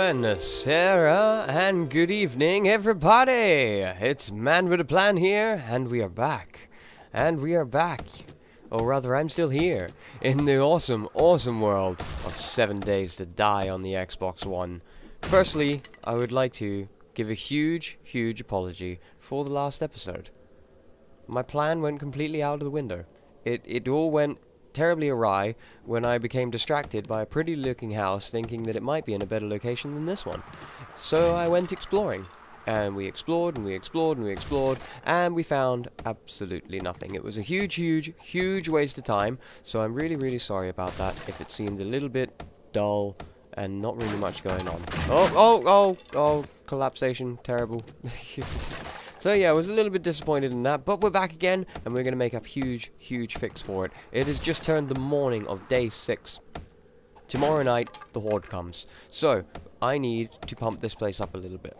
Buonasera and good evening, everybody! It's MannwidaPlann here, and we are back. Or rather, I'm still here, in the awesome world of 7 Days to Die on the Xbox One. Firstly, I would like to give a huge apology for the last episode. My plan went completely out of the window. It all went terribly awry when I became distracted by a pretty looking house, thinking that it might be in a better location than this one. So I went exploring, and we explored, and we found absolutely nothing. It was a huge waste of time, so I'm really sorry about that if it seemed a little bit dull and not really much going on. Oh, collapsation, terrible. So yeah, I was a little bit disappointed in that, but we're back again, and we're going to make a huge fix for it. It has just turned the morning of day 6. Tomorrow night, the horde comes. So, I need to pump this place up a little bit.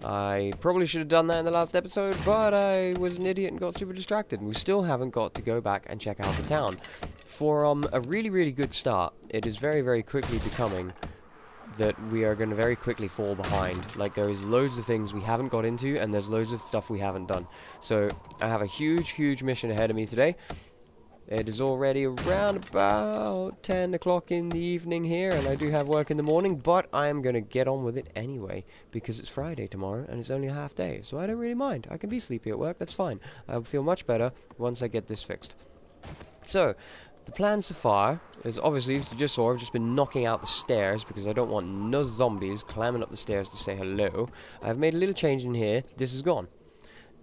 I probably should have done that in the last episode, but I was an idiot and got super distracted, and we still haven't got to go back and check out the town. For a really good start, it is very quickly becoming that we are going to very quickly fall behind. Like, there is loads of things we haven't got into, and there's loads of stuff we haven't done. So, I have a huge mission ahead of me today. It is already around about 10 o'clock in the evening here, and I do have work in the morning, but I am going to get on with it anyway, because it's Friday tomorrow, and it's only a half day, so I don't really mind. I can be sleepy at work, that's fine. I'll feel much better once I get this fixed. So, the plan so far is, obviously, as you just saw, I've just been knocking out the stairs because I don't want no zombies climbing up the stairs to say hello. I've made a little change in here. This is gone.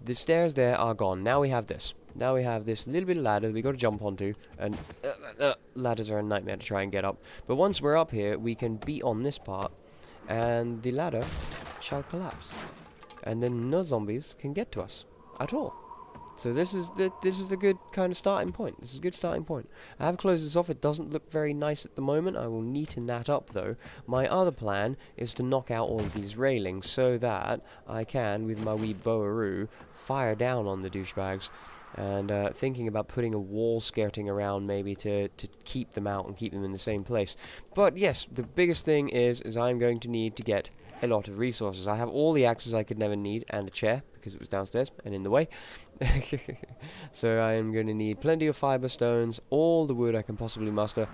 The stairs there are gone. Now we have this. Now we have this little bit of ladder that we got to jump onto, and ladders are a nightmare to try and get up. But once we're up here, we can beat on this part, and the ladder shall collapse. And then no zombies can get to us at all. So this is a good kind of starting point. This is a good starting point. I have closed this off. It doesn't look very nice at the moment. I will neaten that up though. My other plan is to knock out all of these railings so that I can, with my wee bow-a-roo, fire down on the douchebags. And thinking about putting a wall skirting around maybe to keep them out and keep them in the same place. But yes, the biggest thing is I'm going to need to get a lot of resources. I have all the axes I could never need and a chair because it was downstairs and in the way. So I am going to need plenty of fiber stones, all the wood I can possibly muster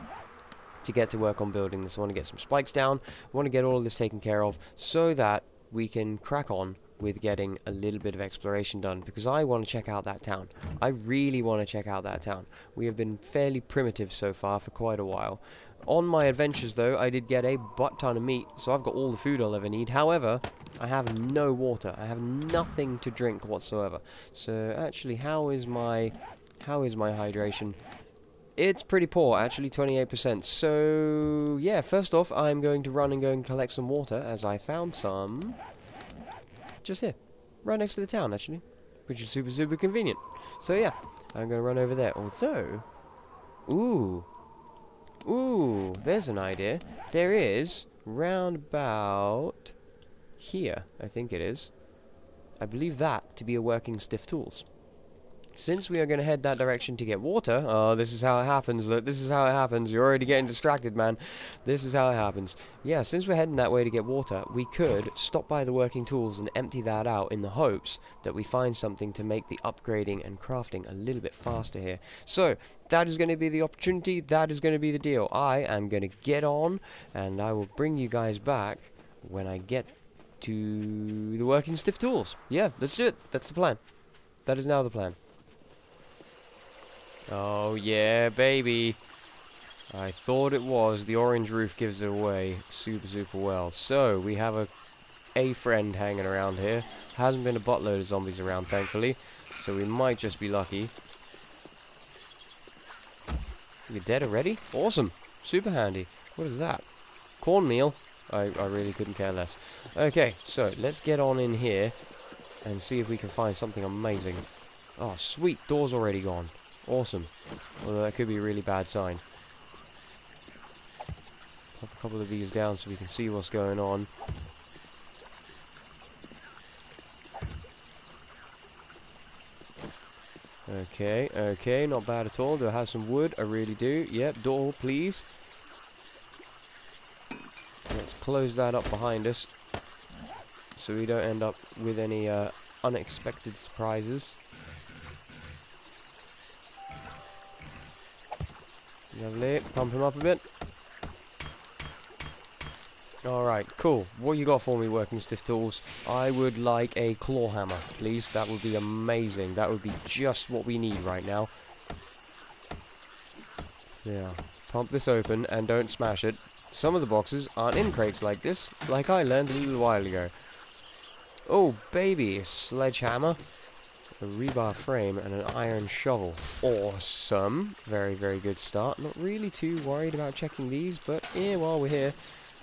to get to work on building this. I want to get some spikes down. I want to get all of this taken care of so that we can crack on with getting a little bit of exploration done, because I want to check out that town. I really want to check out that town. We have been fairly primitive so far for quite a while. On my adventures though, I did get a butt ton of meat, so I've got all the food I'll ever need. However, I have no water. I have nothing to drink whatsoever. So actually, how is my hydration? It's pretty poor, actually, 28%. So yeah, first off, I'm going to run and go and collect some water, as I found some just here, right next to the town, actually, which is super convenient. So yeah, I'm going to run over there. Although, ooh, there's an idea. There is, round about here, I think it is. I believe that to be a working stiff tools. Since we are going to head that direction to get water, oh, this is how it happens, look, this is how it happens, you're already getting distracted, man. This is how it happens. Yeah, since we're heading that way to get water, we could stop by the working tools and empty that out in the hopes that we find something to make the upgrading and crafting a little bit faster here. So, that is going to be the opportunity, that is going to be the deal. I am going to get on, and I will bring you guys back when I get to the working stiff tools. Yeah, let's do it, that's the plan. That is now the plan. Oh yeah, baby. I thought it was. The orange roof gives it away super well. So, we have a friend hanging around here. Hasn't been a buttload of zombies around, thankfully. So we might just be lucky. You're dead already? Awesome. Super handy. What is that? Cornmeal? I really couldn't care less. Okay, so let's get on in here and see if we can find something amazing. Oh, sweet. Door's already gone. Awesome. Although that could be a really bad sign. Pop a couple of these down so we can see what's going on. Okay, not bad at all. Do I have some wood? I really do. Yep, door, please. Let's close that up behind us, so we don't end up with any unexpected surprises. Lovely. Pump him up a bit. Alright, cool. What you got for me, Working Stiff Tools? I would like a claw hammer, please. That would be amazing. That would be just what we need right now. There. Pump this open and don't smash it. Some of the boxes aren't in crates like this, like I learned a little while ago. Oh, baby. A sledgehammer, a rebar frame, and an iron shovel. Awesome. Very, very good start. Not really too worried about checking these, but yeah, while we're here,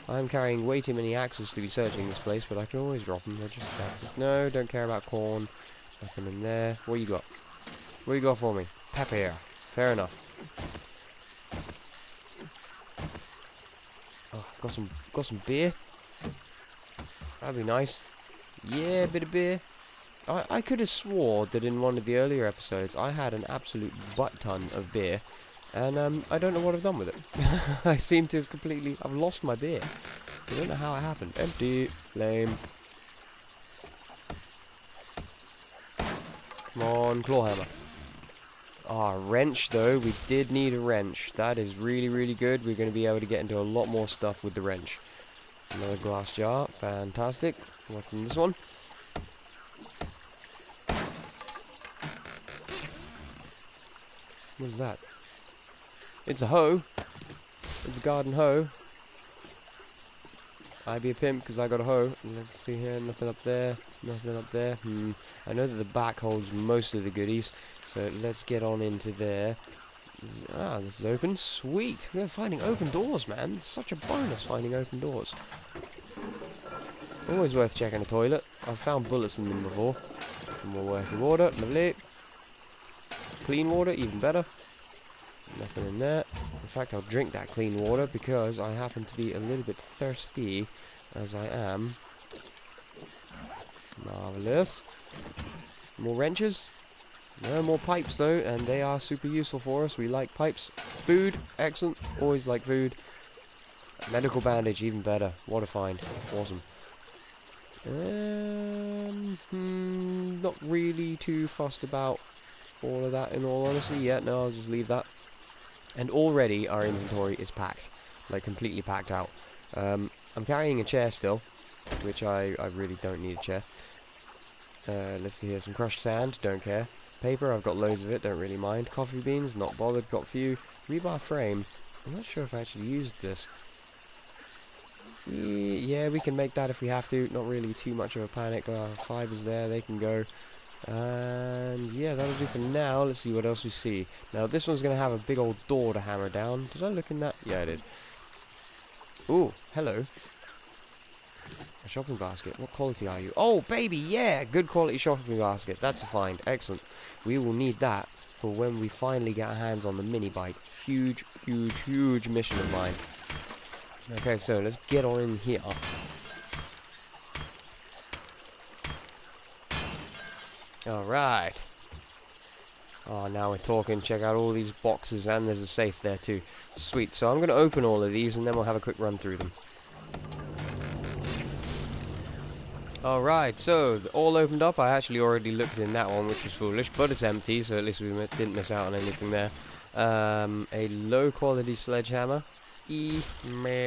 I'm carrying way too many axes to be searching this place, but I can always drop them. They're just axes. No, don't care about corn. Nothing in there. What you got? What you got for me? Pepper here. Fair enough. Oh, got some beer. That'd be nice. Yeah, a bit of beer. I could have swore that in one of the earlier episodes I had an absolute butt ton of beer. And I don't know what I've done with it. I seem to have I've lost my beer. I don't know how it happened. Empty. Lame. Come on, claw hammer. Ah, wrench though. We did need a wrench. That is really, really good. We're going to be able to get into a lot more stuff with the wrench. Another glass jar. Fantastic. What's in this one? What is that? It's a hoe. It's a garden hoe. I'd be a pimp because I got a hoe. Let's see here. Nothing up there. Nothing up there. I know that the back holds most of the goodies. So let's get on into there. This is open. Sweet. We're finding open doors, man. It's such a bonus finding open doors. Always worth checking a toilet. I've found bullets in them before. Some more working water. Lovely. Clean water. Even better. Nothing in there. In fact, I'll drink that clean water because I happen to be a little bit thirsty, as I am. Marvellous. More wrenches. No more pipes though, and they are super useful for us. We like pipes. Food, excellent. Always like food. Medical bandage, even better. What a find. Awesome. Not really too fussed about all of that in all honesty. Yeah, no, I'll just leave that. And already our inventory is packed, like completely packed out. I'm carrying a chair still, which I really don't need a chair. Let's see here, some crushed sand, don't care. Paper, I've got loads of it, don't really mind. Coffee beans, not bothered, got a few. Rebar frame, I'm not sure if I actually used this. Yeah, we can make that if we have to, not really too much of a panic. Fibers there, they can go. And yeah, that'll do for now. Let's see what else we see. Now this one's going to have a big old door to hammer down. Did I look in that? Yeah, I did. Ooh, hello. A shopping basket. What quality are you? Oh, baby, yeah! Good quality shopping basket. That's a find. Excellent. We will need that for when we finally get our hands on the mini bike. Huge, huge, huge mission of mine. Okay, so let's get on in here. Alright. Oh, now we're talking. Check out all these boxes, and there's a safe there too. Sweet. So I'm going to open all of these, and then we'll have a quick run through them. Alright, so all opened up. I actually already looked in that one, which was foolish, but it's empty, so at least we didn't miss out on anything there. A low quality sledgehammer.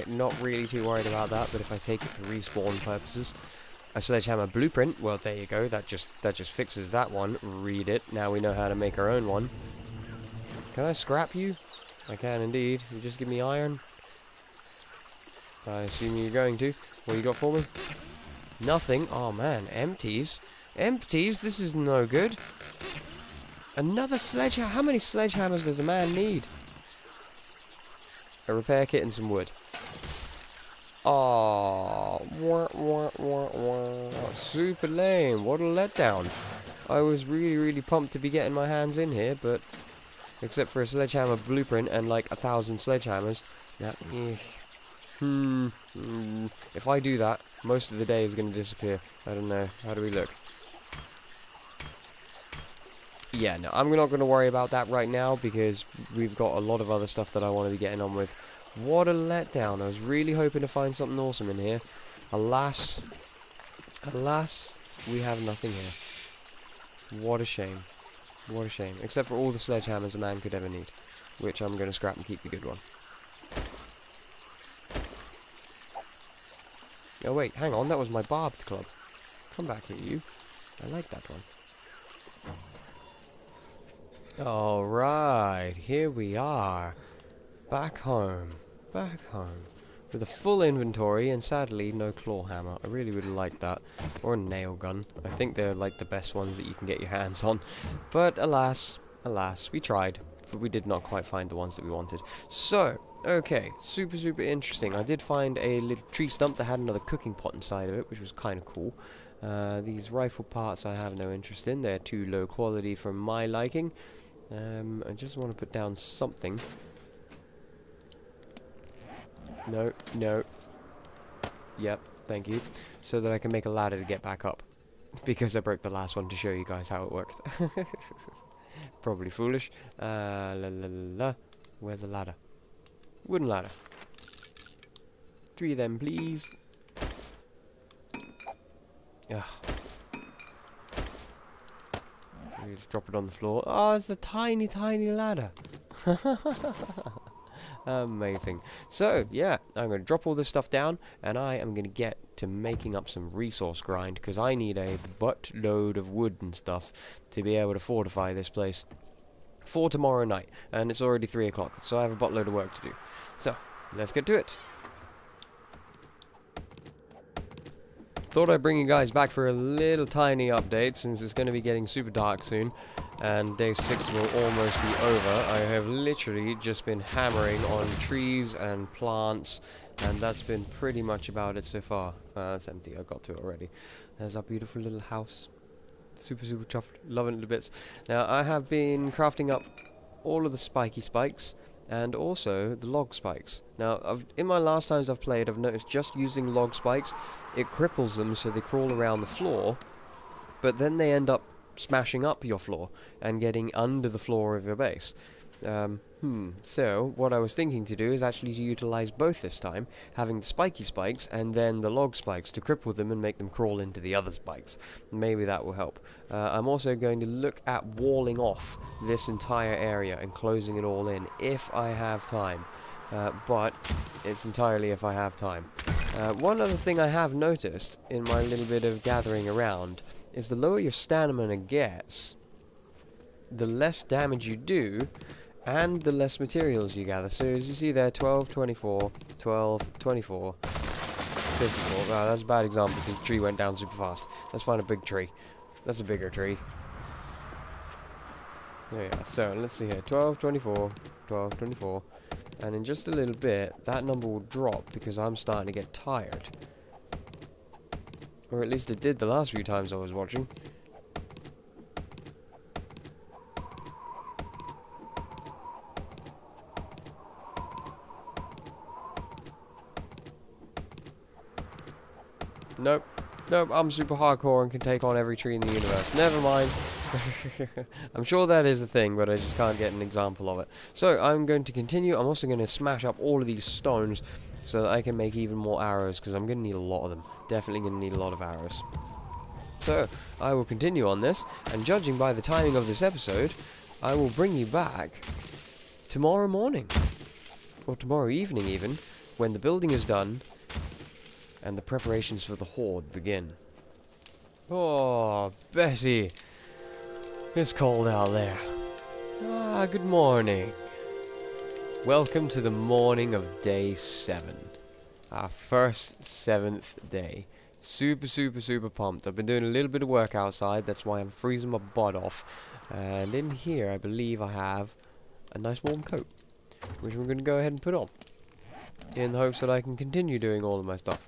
Not really too worried about that, but if I take it for respawn purposes. A sledgehammer blueprint, well there you go, that just fixes that one. Read it, now we know how to make our own one. Can I scrap you? I can indeed. You just give me iron? I assume you're going to. What you got for me? Nothing. Oh man, empties. Empties? This is no good. Another sledgehammer? How many sledgehammers does a man need? A repair kit and some wood. Oh, super lame. What a letdown. I was really pumped to be getting my hands in here, but except for a sledgehammer blueprint and like 1,000 sledgehammers. Now, if I do that, most of the day is going to disappear. I don't know. How do we look? Yeah, no, I'm not going to worry about that right now because we've got a lot of other stuff that I want to be getting on with. What a letdown. I was really hoping to find something awesome in here. Alas, we have nothing here. What a shame. What a shame. Except for all the sledgehammers a man could ever need. Which I'm going to scrap and keep the good one. Oh wait, hang on, that was my barbed club. Come back here, you. I like that one. Alright, here we are. Back home. Back home. With a full inventory and sadly no claw hammer. I really would like that. Or a nail gun. I think they're like the best ones that you can get your hands on. But alas, we tried. But we did not quite find the ones that we wanted. So, okay, super interesting. I did find a little tree stump that had another cooking pot inside of it, which was kind of cool. These rifle parts I have no interest in. They're too low quality for my liking. I just want to put down something. No. Yep, thank you. So that I can make a ladder to get back up. Because I broke the last one to show you guys how it works. Probably foolish. Where's the ladder? Wooden ladder. 3 of them, please. Ugh. You just drop it on the floor. Oh, it's a tiny ladder. Amazing. So, yeah, I'm going to drop all this stuff down, and I am going to get to making up some resource grind, because I need a buttload of wood and stuff to be able to fortify this place for tomorrow night. And it's already 3 o'clock, so I have a buttload of work to do. So, let's get to it. Thought I'd bring you guys back for a little tiny update, since it's going to be getting super dark soon. And day 6 will almost be over. I have literally just been hammering on trees and plants, and that's been pretty much about it so far. It's empty, I got to it already. There's our beautiful little house. Super chuffed, loving it to bits. Now, I have been crafting up all of the spiky spikes, and also the log spikes. Now, in my last times I've played, I've noticed just using log spikes, it cripples them so they crawl around the floor, but then they end up smashing up your floor and getting under the floor of your base. So what I was thinking to do is actually to utilize both this time, having the spiky spikes and then the log spikes to cripple them and make them crawl into the other spikes. Maybe that will help. I'm also going to look at walling off this entire area and closing it all in if I have time. But it's entirely if I have time. One other thing I have noticed in my little bit of gathering around is the lower your stamina gets, the less damage you do, and the less materials you gather. So as you see there, 12, 24, 12, 24, 54. Wow, that's a bad example because the tree went down super fast. Let's find a big tree. That's a bigger tree. There we are. So let's see here, 12, 24, 12, 24. And in just a little bit, that number will drop because I'm starting to get tired. Or at least it did the last few times I was watching. Nope, I'm super hardcore and can take on every tree in the universe. Never mind. I'm sure that is a thing, but I just can't get an example of it. So, I'm going to continue. I'm also going to smash up all of these stones so that I can make even more arrows, because I'm going to need a lot of them. Definitely going to need a lot of arrows. So, I will continue on this, and judging by the timing of this episode, I will bring you back tomorrow morning. Or tomorrow evening even, when the building is done and the preparations for the horde begin. Oh, Bessie! It's cold out there. Ah, good morning. Welcome to the morning of day 7. Our first 7th day. Super pumped. I've been doing a little bit of work outside, that's why I'm freezing my butt off. And in here, I believe I have a nice warm coat, which I'm going to go ahead and put on, in the hopes that I can continue doing all of my stuff.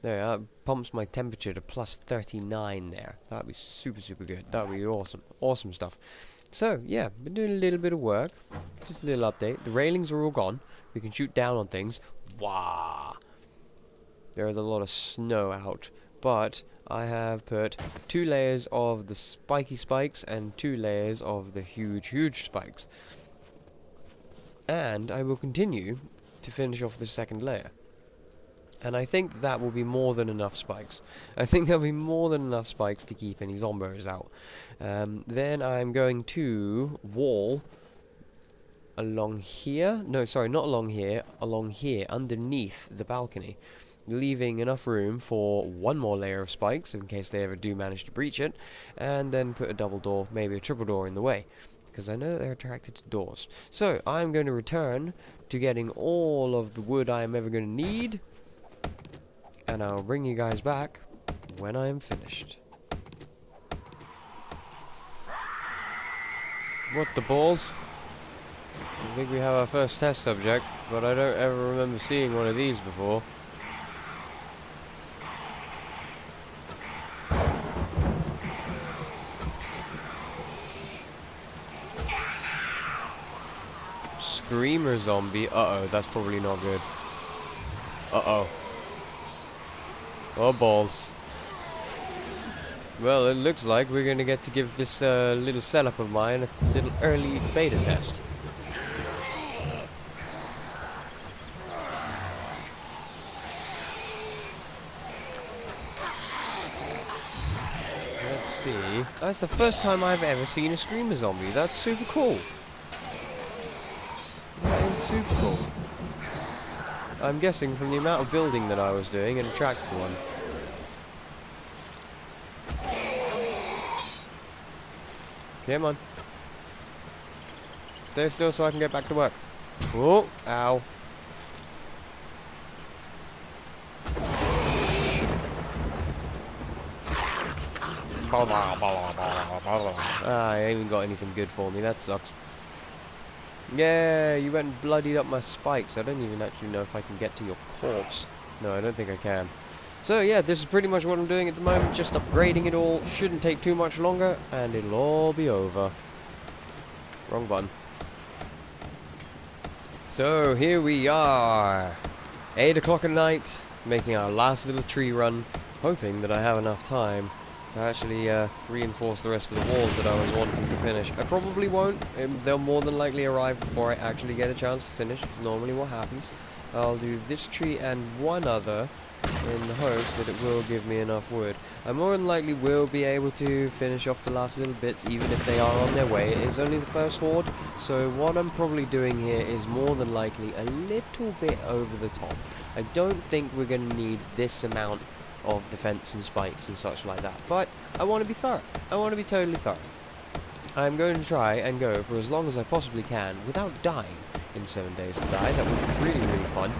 There, that pumps my temperature to plus 39 there. That'd be super good. That'd be awesome. Awesome stuff. So, yeah, been doing a little bit of work. Just a little update. The railings are all gone. We can shoot down on things. Wow. There is a lot of snow out. But I have put 2 layers of the spiky spikes and 2 layers of the huge spikes. And I will continue to finish off the second layer. And I think that will be more than enough spikes. I think there'll be more than enough spikes to keep any zombos out. Then I'm going to wall along here. No, sorry, not along here. Along here, underneath the balcony. Leaving enough room for one more layer of spikes, in case they ever do manage to breach it. And then put a double door, maybe a triple door in the way. Because I know they're attracted to doors. So, I'm going to return to getting all of the wood I am ever going to need. And I'll bring you guys back when I am finished. What the balls? I think we have our first test subject, but I don't ever remember seeing one of these before. Screamer zombie. Uh-oh, that's probably not good. Uh-oh. Oh, balls. Well, it looks like we're going to get to give this little setup of mine a little early beta test. Let's see. That's the first time I've ever seen a screamer zombie. That's super cool. That is super cool. I'm guessing from the amount of building that I was doing, it attracted one. Come on. Stay still so I can get back to work. Oh, ow. Ah, I ain't even got anything good for me. That sucks. Yeah, you went and bloodied up my spikes. I don't even actually know if I can get to your corpse. No, I don't think I can. So yeah, this is pretty much what I'm doing at the moment. Just upgrading it all. Shouldn't take too much longer, and it'll all be over. Wrong button. So here we are. 8 o'clock at night, making our last little tree run. Hoping that I have enough time to actually reinforce the rest of the walls that I was wanting to finish. I probably won't. They'll more than likely arrive before I actually get a chance to finish. It's normally what happens. I'll do this tree and one other in the hopes that it will give me enough wood. I more than likely will be able to finish off the last little bits even if they are on their way. It is only the first horde, so what I'm probably doing here is more than likely a little bit over the top. I don't think we're going to need this amount of defense and spikes and such like that, but I want to be thorough. I want to be totally thorough. I'm going to try and go for as long as I possibly can without dying in 7 days to die. That would be really, really fun.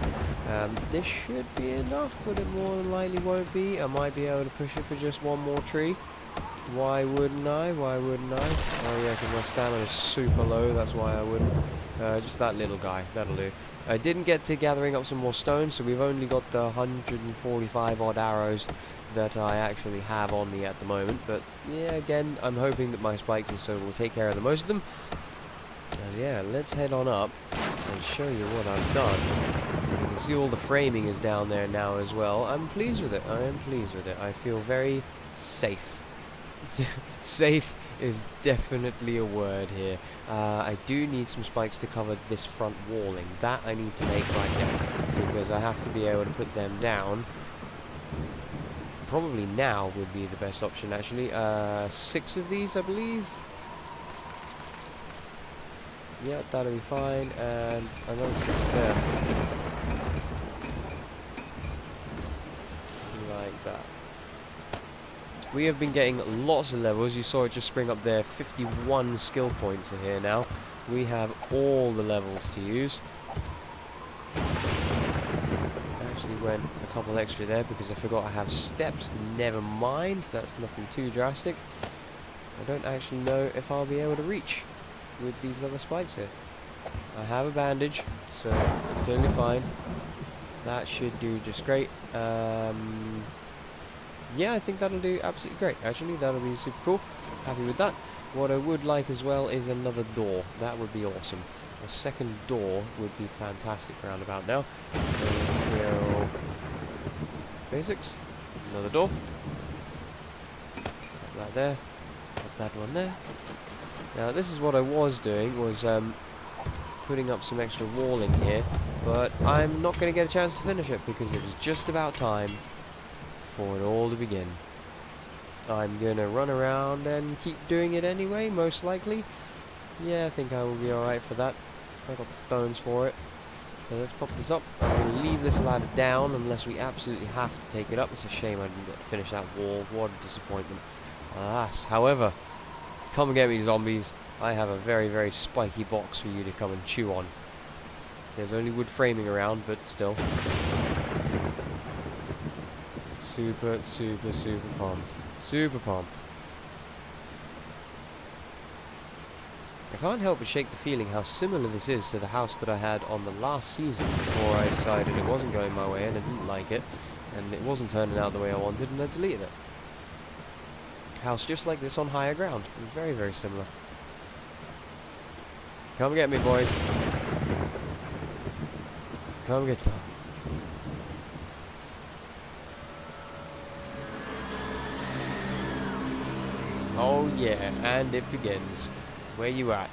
This should be enough, but it more than likely won't be. I might be able to push it for just one more tree. Why wouldn't I? Why wouldn't I? Oh yeah, because my stamina is super low, that's why I wouldn't. Just that little guy, that'll do. I didn't get to gathering up some more stones, so we've only got the 145 odd arrows that I actually have on me at the moment. But yeah, again, I'm hoping that my spikes and so will take care of the most of them. And yeah, let's head on up and show you what I've done. You can see all the framing is down there now as well. I'm pleased with it. I am pleased with it. I feel very safe. Safe is definitely a word here. I do need some spikes to cover this front walling. That I need to make right now, because I have to be able to put them down. Probably now would be the best option, actually. 6 of these, I believe. Yeah, that'll be fine, and another 6 there. Like that. We have been getting lots of levels. You saw it just spring up there. 51 skill points are here now. We have all the levels to use. Actually went a couple extra there because I forgot I have steps. Never mind. That's nothing too drastic. I don't actually know if I'll be able to reach with these other spikes here. I have a bandage, so it's totally fine. That should do just great. Yeah, I think that'll do absolutely great. Actually, that'll be super cool. Happy with that. What I would like as well is another door. That would be awesome. A second door would be fantastic around about now. So let's go basics. Another door. Put that there. Put that one there. Now this is what I was doing, was putting up some extra walling here, but I'm not going to get a chance to finish it because it was just about time for it all to begin. I'm going to run around and keep doing it anyway, most likely. Yeah, I think I will be alright for that. I got the stones for it. So let's pop this up. I'm going to leave this ladder down unless we absolutely have to take it up. It's a shame I didn't get to finish that wall. What a disappointment. Alas, however, come and get me, zombies. I have a very, very spiky box for you to come and chew on. There's only wood framing around, but still. Super, super, super pumped. Super pumped. I can't help but shake the feeling how similar this is to the house that I had on the last season before I decided it wasn't going my way and I didn't like it, and it wasn't turning out the way I wanted, and I deleted it. House just like this on higher ground. Very, very similar. Come get me, boys. Come get some. Oh yeah, and it begins. Where you at?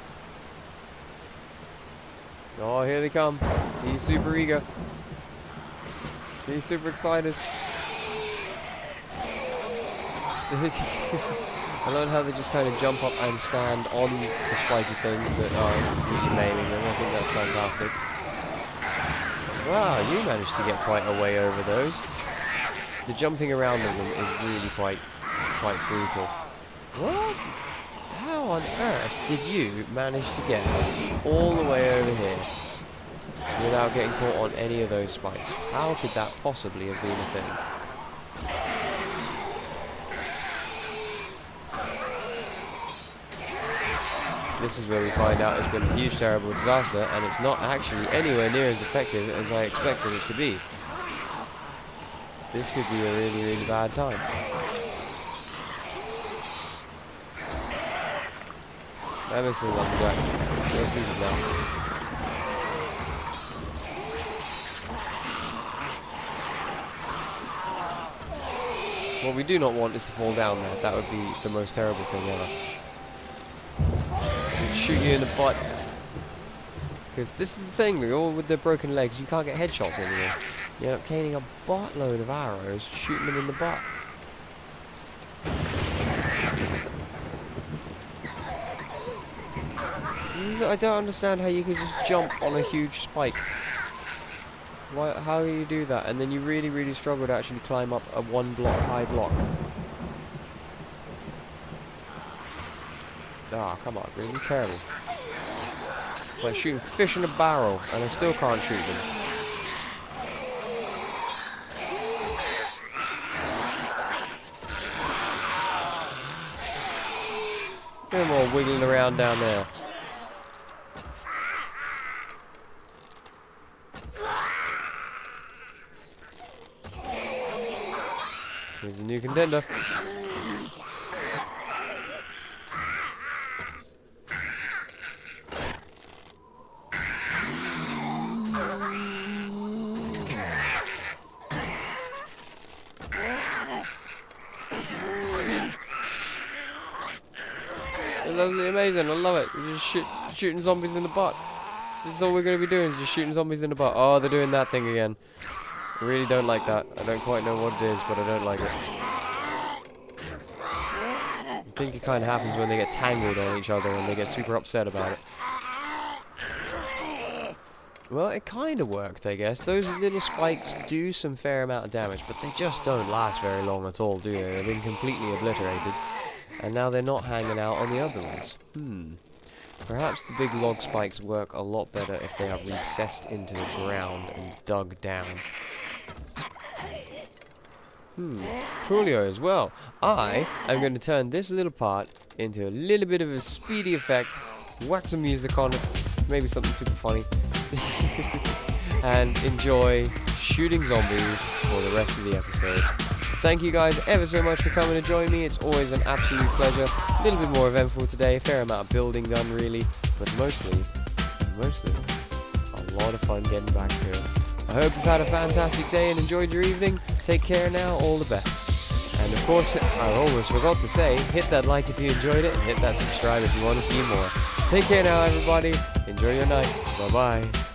Oh, here they come. He's super eager. He's super excited. I love how they just kind of jump up and stand on the spiky things that are really maiming them. I think that's fantastic. Wow, you managed to get quite a way over those. The jumping around of them is really quite brutal. What? How on earth did you manage to get all the way over here without getting caught on any of those spikes? How could that possibly have been a thing? This is where we find out it's been a huge, terrible disaster, and it's not actually anywhere near as effective as I expected it to be. This could be a really, really bad time. I'm missing lumberjack. Let's leave it now. What we do not want is to fall down there. That would be the most terrible thing ever. We'd shoot you in the butt. Because this is the thing, all with the broken legs, you can't get headshots anymore. You end up caning a buttload of arrows, shooting them in the butt. I don't understand how you could just jump on a huge spike. Why? How do you do that? And then you really, really struggle to actually climb up a 1 block high block. Ah, come on, really terrible. It's like shooting fish in a barrel, and I still can't shoot them. No more wiggling around down there. Here's a new contender. It's absolutely amazing, I love it. We're just shooting zombies in the butt. This is all we're going to be doing, is just shooting zombies in the butt. Oh, they're doing that thing again. I really don't like that. I don't quite know what it is, but I don't like it. I think it kind of happens when they get tangled on each other and they get super upset about it. Well, it kind of worked, I guess. Those little spikes do some fair amount of damage, but they just don't last very long at all, do they? They've been completely obliterated. And now they're not hanging out on the other ones. Perhaps the big log spikes work a lot better if they are recessed into the ground and dug down. Coolio as well. I am going to turn this little part into a little bit of a speedy effect, whack some music on it, maybe something super funny, and enjoy shooting zombies for the rest of the episode. Thank you guys ever so much for coming to join me. It's always an absolute pleasure. A little bit more eventful today, a fair amount of building done really, but mostly, a lot of fun getting back to it. I hope you've had a fantastic day and enjoyed your evening. Take care now, all the best. And of course, I almost forgot to say, hit that like if you enjoyed it, and hit that subscribe if you want to see more. Take care now, everybody. Enjoy your night. Bye-bye.